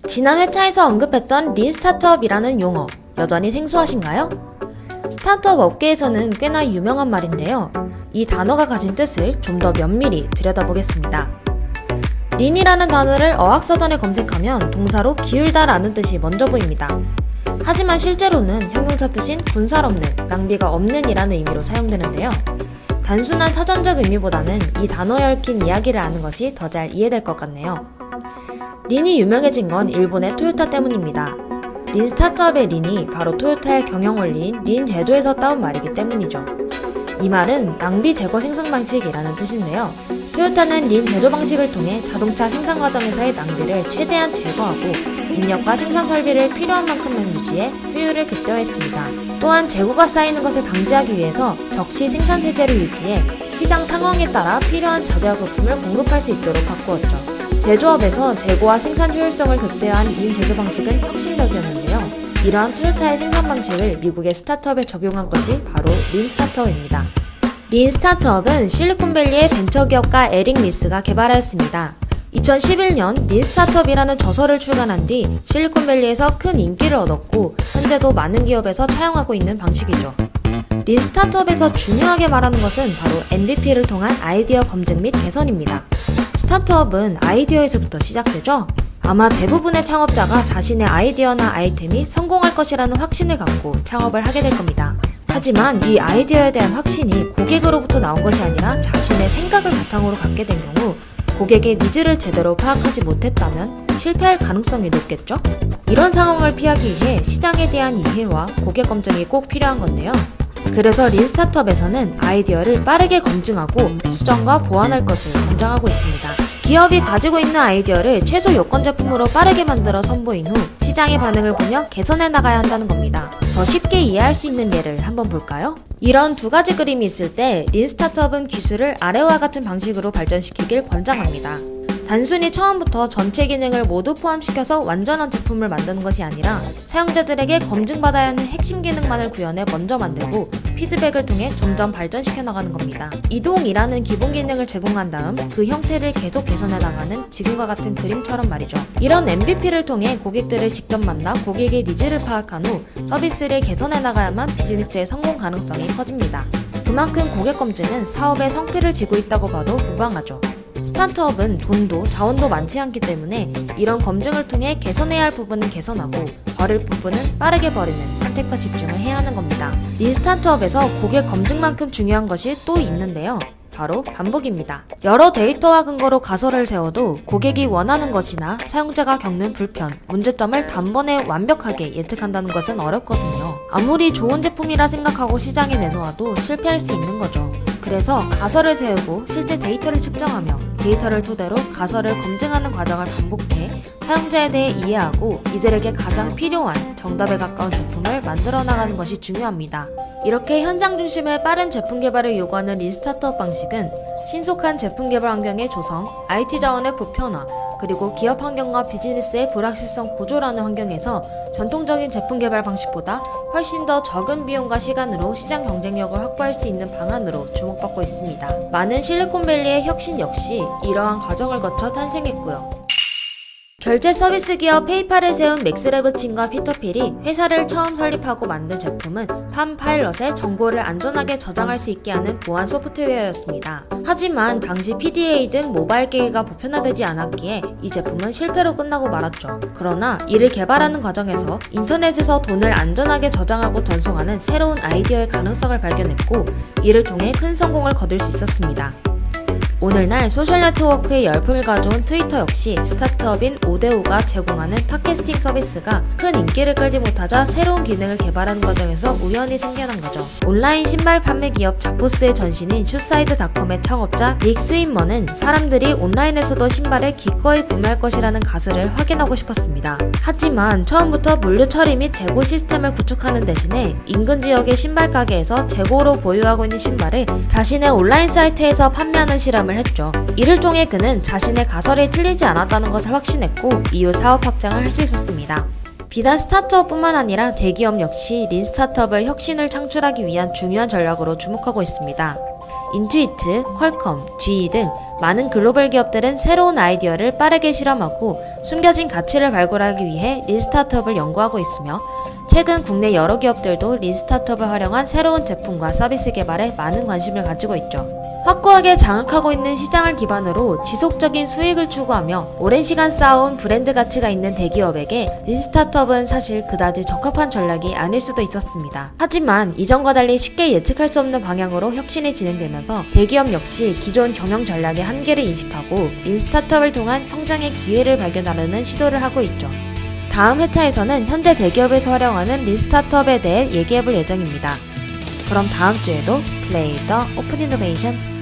지난 회차에서 언급했던 린 스타트업이라는 용어, 여전히 생소하신가요? 스타트업 업계에서는 꽤나 유명한 말인데요. 이 단어가 가진 뜻을 좀 더 면밀히 들여다보겠습니다. 린이라는 단어를 어학서전에 검색하면 동사로 기울다라는 뜻이 먼저 보입니다. 하지만 실제로는 형용사 뜻인 군살없는, 낭비가 없는 이라는 의미로 사용되는데요. 단순한 사전적 의미보다는 이 단어에 얽힌 이야기를 아는 것이 더 잘 이해될 것 같네요. 린이 유명해진 건 일본의 토요타 때문입니다. 린 스타트업의 린이 바로 토요타의 경영 원리인 린 제조에서 따온 말이기 때문이죠. 이 말은 낭비 제거 생산 방식이라는 뜻인데요. 토요타는 린 제조 방식을 통해 자동차 생산 과정에서의 낭비를 최대한 제거하고 인력과 생산 설비를 필요한 만큼만 유지해 효율을 극대화했습니다. 또한 재고가 쌓이는 것을 방지하기 위해서 적시 생산 체제를 유지해 시장 상황에 따라 필요한 자재와 부품을 공급할 수 있도록 바꾸었죠. 제조업에서 재고와 생산 효율성을 극대화한 린 제조 방식은 혁신적이었는데요. 이러한 토요타의 생산 방식을 미국의 스타트업에 적용한 것이 바로 린 스타트업입니다. 린 스타트업은 실리콘밸리의 벤처기업가 에릭 리스가 개발하였습니다. 2011년 린 스타트업이라는 저서를 출간한 뒤 실리콘밸리에서 큰 인기를 얻었고 현재도 많은 기업에서 차용하고 있는 방식이죠. 린 스타트업에서 중요하게 말하는 것은 바로 MVP를 통한 아이디어 검증 및 개선입니다. 스타트업은 아이디어에서부터 시작되죠? 아마 대부분의 창업자가 자신의 아이디어나 아이템이 성공할 것이라는 확신을 갖고 창업을 하게 될 겁니다. 하지만 이 아이디어에 대한 확신이 고객으로부터 나온 것이 아니라 자신의 생각을 바탕으로 갖게 된 경우 고객의 니즈를 제대로 파악하지 못했다면 실패할 가능성이 높겠죠? 이런 상황을 피하기 위해 시장에 대한 이해와 고객 검증이 꼭 필요한 건데요. 그래서 린 스타트업에서는 아이디어를 빠르게 검증하고 수정과 보완할 것을 권장하고 있습니다. 기업이 가지고 있는 아이디어를 최소 요건 제품으로 빠르게 만들어 선보인 후 시장의 반응을 보며 개선해 나가야 한다는 겁니다. 더 쉽게 이해할 수 있는 예를 한번 볼까요? 이런 두 가지 그림이 있을 때 린 스타트업은 기술을 아래와 같은 방식으로 발전시키길 권장합니다. 단순히 처음부터 전체 기능을 모두 포함시켜서 완전한 제품을 만드는 것이 아니라 사용자들에게 검증받아야 하는 핵심 기능만을 구현해 먼저 만들고 피드백을 통해 점점 발전시켜 나가는 겁니다. 이동이라는 기본 기능을 제공한 다음 그 형태를 계속 개선해 나가는 지금과 같은 그림처럼 말이죠. 이런 MVP를 통해 고객들을 직접 만나 고객의 니즈를 파악한 후 서비스를 개선해 나가야만 비즈니스의 성공 가능성이 커집니다. 그만큼 고객 검증은 사업의 성패를 쥐고 있다고 봐도 무방하죠. 스타트업은 돈도 자원도 많지 않기 때문에 이런 검증을 통해 개선해야 할 부분은 개선하고 버릴 부분은 빠르게 버리는 선택과 집중을 해야 하는 겁니다. 린 스타트업에서 고객 검증만큼 중요한 것이 또 있는데요. 바로 반복입니다. 여러 데이터와 근거로 가설을 세워도 고객이 원하는 것이나 사용자가 겪는 불편, 문제점을 단번에 완벽하게 예측한다는 것은 어렵거든요. 아무리 좋은 제품이라 생각하고 시장에 내놓아도 실패할 수 있는 거죠. 그래서 가설을 세우고 실제 데이터를 측정하며 데이터를 토대로 가설을 검증하는 과정을 반복해 사용자에 대해 이해하고 이들에게 가장 필요한 정답에 가까운 제품을 만들어 나가는 것이 중요합니다. 이렇게 현장 중심의 빠른 제품 개발을 요구하는 린 스타트업 방식은 신속한 제품 개발 환경의 조성, IT 자원의 보편화, 그리고 기업 환경과 비즈니스의 불확실성 고조라는 환경에서 전통적인 제품 개발 방식보다 훨씬 더 적은 비용과 시간으로 시장 경쟁력을 확보할 수 있는 방안으로 주목받고 있습니다. 많은 실리콘밸리의 혁신 역시 이러한 과정을 거쳐 탄생했고요. 결제 서비스 기업 페이팔을 세운 맥스 레브친과 피터 필이 회사를 처음 설립하고 만든 제품은 팜파일럿에 정보를 안전하게 저장할 수 있게 하는 보안 소프트웨어였습니다. 하지만 당시 PDA 등 모바일 기기가 보편화되지 않았기에 이 제품은 실패로 끝나고 말았죠. 그러나 이를 개발하는 과정에서 인터넷에서 돈을 안전하게 저장하고 전송하는 새로운 아이디어의 가능성을 발견했고 이를 통해 큰 성공을 거둘 수 있었습니다. 오늘날 소셜 네트워크의 열풍을 가져온 트위터 역시 스타트업인 오데오가 제공하는 팟캐스팅 서비스가 큰 인기를 끌지 못하자 새로운 기능을 개발하는 과정에서 우연히 생겨난 거죠. 온라인 신발 판매 기업 자포스의 전신인 슈사이드닷컴의 창업자 닉 스윈머는 사람들이 온라인에서도 신발을 기꺼이 구매할 것이라는 가설을 확인하고 싶었습니다. 하지만 처음부터 물류 처리 및 재고 시스템을 구축하는 대신에 인근 지역의 신발 가게에서 재고로 보유하고 있는 신발을 자신의 온라인 사이트에서 판매하는 실험을 했죠. 이를 통해 그는 자신의 가설이 틀리지 않았다는 것을 확신했고 이후 사업 확장을 할 수 있었습니다. 비단 스타트업뿐만 아니라 대기업 역시 린 스타트업을 혁신을 창출하기 위한 중요한 전략으로 주목하고 있습니다. 인투이트, 퀄컴, GE 등 많은 글로벌 기업들은 새로운 아이디어를 빠르게 실험하고 숨겨진 가치를 발굴하기 위해 린스타트업을 연구하고 있으며 최근 국내 여러 기업들도 린스타트업을 활용한 새로운 제품과 서비스 개발에 많은 관심을 가지고 있죠. 확고하게 장악하고 있는 시장을 기반으로 지속적인 수익을 추구하며 오랜 시간 쌓아온 브랜드 가치가 있는 대기업에게 린스타트업은 사실 그다지 적합한 전략이 아닐 수도 있었습니다. 하지만 이전과 달리 쉽게 예측할 수 없는 방향으로 혁신이 진행되면서 대기업 역시 기존 경영 전략의 한계를 인식하고 린스타트업을 통한 성장의 기회를 발견하려는 시도를 하고 있죠. 다음 회차에서는 현재 대기업에서 활용하는 린스타트업에 대해 얘기해볼 예정입니다. 그럼 다음 주에도 플레이 더 오픈 이노베이션